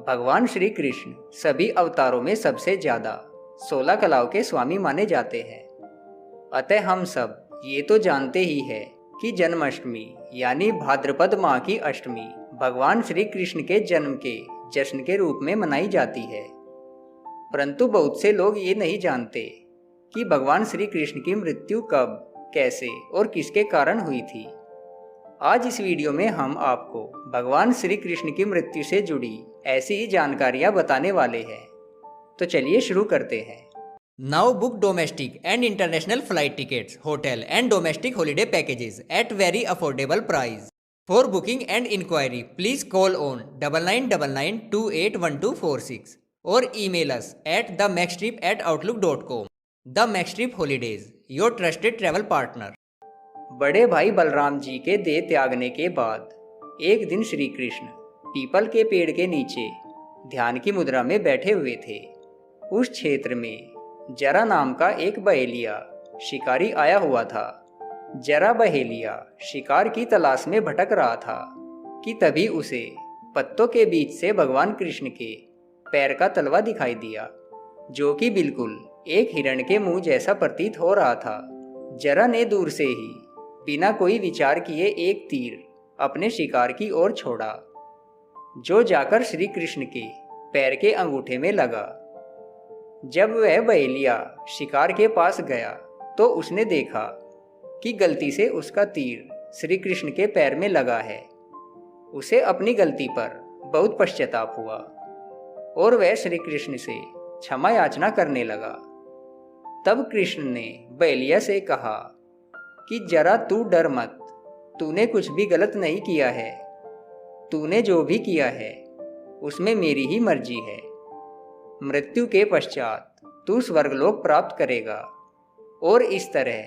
भगवान श्री कृष्ण सभी अवतारों में सबसे ज्यादा 16 कलाओं के स्वामी माने जाते हैं। अतः हम सब ये तो जानते ही है कि जन्माष्टमी यानी भाद्रपद माह की अष्टमी भगवान श्री कृष्ण के जन्म के जश्न के रूप में मनाई जाती है। परंतु बहुत से लोग ये नहीं जानते कि भगवान श्री कृष्ण की मृत्यु कब, कैसे और किसके कारण हुई थी। आज इस वीडियो में हम आपको भगवान श्री कृष्ण की मृत्यु से जुड़ी ऐसी ही जानकारियां बताने वाले हैं। तो चलिए शुरू करते हैं। Now book domestic and international flight tickets, hotel and domestic holiday packages at very affordable price. For booking and inquiry please call on 9999281246 और email us at themaxtrip@outlook.com। The max trip holidays, your trusted travel partner. बड़े भाई बलराम जी के देह त्यागने के बाद एक दिन श्री कृष्ण पीपल के पेड़ के नीचे ध्यान की मुद्रा में बैठे हुए थे। उस क्षेत्र में जरा नाम का एक बहेलिया शिकारी आया हुआ था। जरा बहेलिया शिकार की तलाश में भटक रहा था कि तभी उसे पत्तों के बीच से भगवान कृष्ण के पैर का तलवा दिखाई दिया, जो कि बिल्कुल एक हिरण के मुंह जैसा प्रतीत हो रहा था। जरा ने दूर से ही बिना कोई विचार किए एक तीर अपने शिकार की ओर छोड़ा, जो जाकर श्री कृष्ण के पैर के अंगूठे में लगा। जब वह बहेलिया शिकार के पास गया तो उसने देखा कि गलती से उसका तीर श्री कृष्ण के पैर में लगा है। उसे अपनी गलती पर बहुत पश्चाताप हुआ और वह श्री कृष्ण से क्षमा याचना करने लगा। तब कृष्ण ने बहेलिया से कहा कि जरा तू डर मत, तूने कुछ भी गलत नहीं किया है। तूने जो भी किया है उसमें मेरी ही मर्जी है। मृत्यु के पश्चात तू स्वर्गलोक प्राप्त करेगा। और इस तरह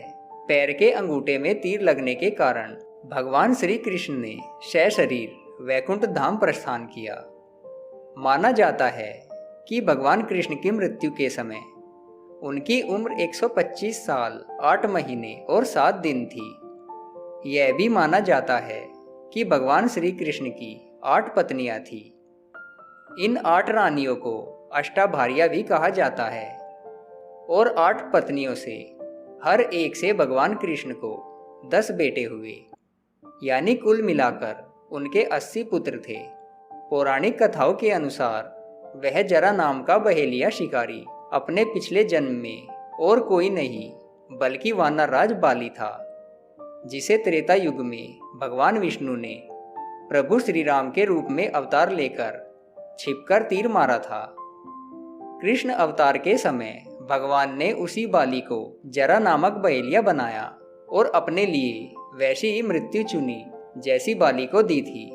पैर के अंगूठे में तीर लगने के कारण भगवान श्री कृष्ण ने सशरीर वैकुंठ धाम प्रस्थान किया। माना जाता है कि भगवान कृष्ण की मृत्यु के समय उनकी उम्र 125 साल 8 महीने और 7 दिन थी। यह भी माना जाता है कि भगवान श्री कृष्ण की 8 पत्नियां थी। इन 8 रानियों को अष्टाभार्या भी कहा जाता है और 8 पत्नियों से हर एक से भगवान कृष्ण को 10 बेटे हुए, यानी कुल मिलाकर उनके 80 पुत्र थे। पौराणिक कथाओं के अनुसार वह जरा नाम का बहेलिया शिकारी अपने पिछले जन्म में और कोई नहीं बल्कि वानरराज बाली था, जिसे त्रेता युग में भगवान विष्णु ने प्रभु श्री राम के रूप में अवतार लेकर छिपकर तीर मारा था। कृष्ण अवतार के समय भगवान ने उसी बाली को जरा नामक बहेलिया बनाया और अपने लिए वैसी ही मृत्यु चुनी जैसी बाली को दी थी।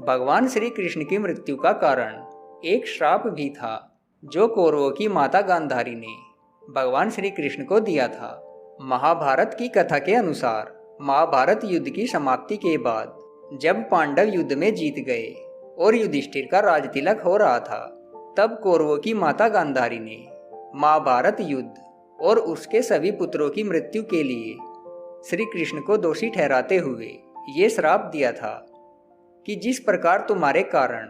भगवान श्री कृष्ण की मृत्यु का कारण एक श्राप भी था, जो कौरवों की माता गांधारी ने भगवान श्री कृष्ण को दिया था। महाभारत की कथा के अनुसार महाभारत युद्ध की समाप्ति के बाद जब पांडव युद्ध में जीत गए और युधिष्ठिर का राज तिलक हो रहा था, तब कौरवों की माता गांधारी ने महाभारत युद्ध और उसके सभी पुत्रों की मृत्यु के लिए श्री कृष्ण को दोषी ठहराते हुए ये श्राप दिया था कि जिस प्रकार तुम्हारे कारण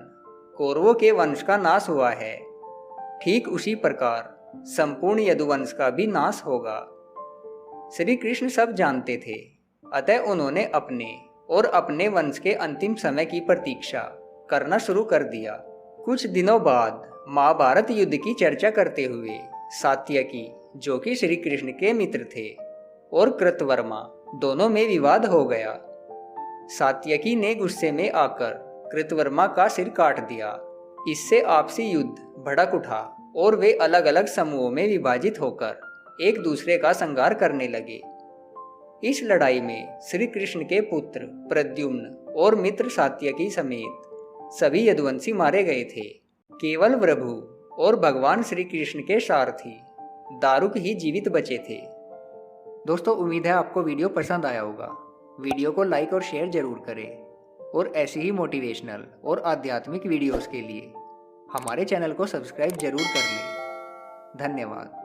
कौरवों के वंश का नाश हुआ है, ठीक उसी प्रकार संपूर्ण यदुवंश का भी नाश होगा। श्री कृष्ण सब जानते थे, अतः उन्होंने अपने और अपने वंश के अंतिम समय की प्रतीक्षा करना शुरू कर दिया। कुछ दिनों बाद महाभारत युद्ध की चर्चा करते हुए सात्यकी, जो कि श्री कृष्ण के मित्र थे, और कृतवर्मा दोनों में विवाद हो गया। सात्यकी ने गुस्से में आकर कृतवर्मा का सिर काट दिया। इससे आपसी युद्ध भड़क उठा और वे अलग अलग समूहों में विभाजित होकर एक दूसरे का संहार करने लगे। इस लड़ाई में श्री कृष्ण के पुत्र प्रद्युम्न और मित्र सात्यकी समेत सभी यदुवंशी मारे गए थे। केवल प्रभु और भगवान श्री कृष्ण के सारथी दारुक ही जीवित बचे थे। दोस्तों, उम्मीद है आपको वीडियो पसंद आया होगा। वीडियो को लाइक और शेयर जरूर करें और ऐसी ही मोटिवेशनल और आध्यात्मिक वीडियोस के लिए हमारे चैनल को सब्सक्राइब जरूर कर लें। धन्यवाद।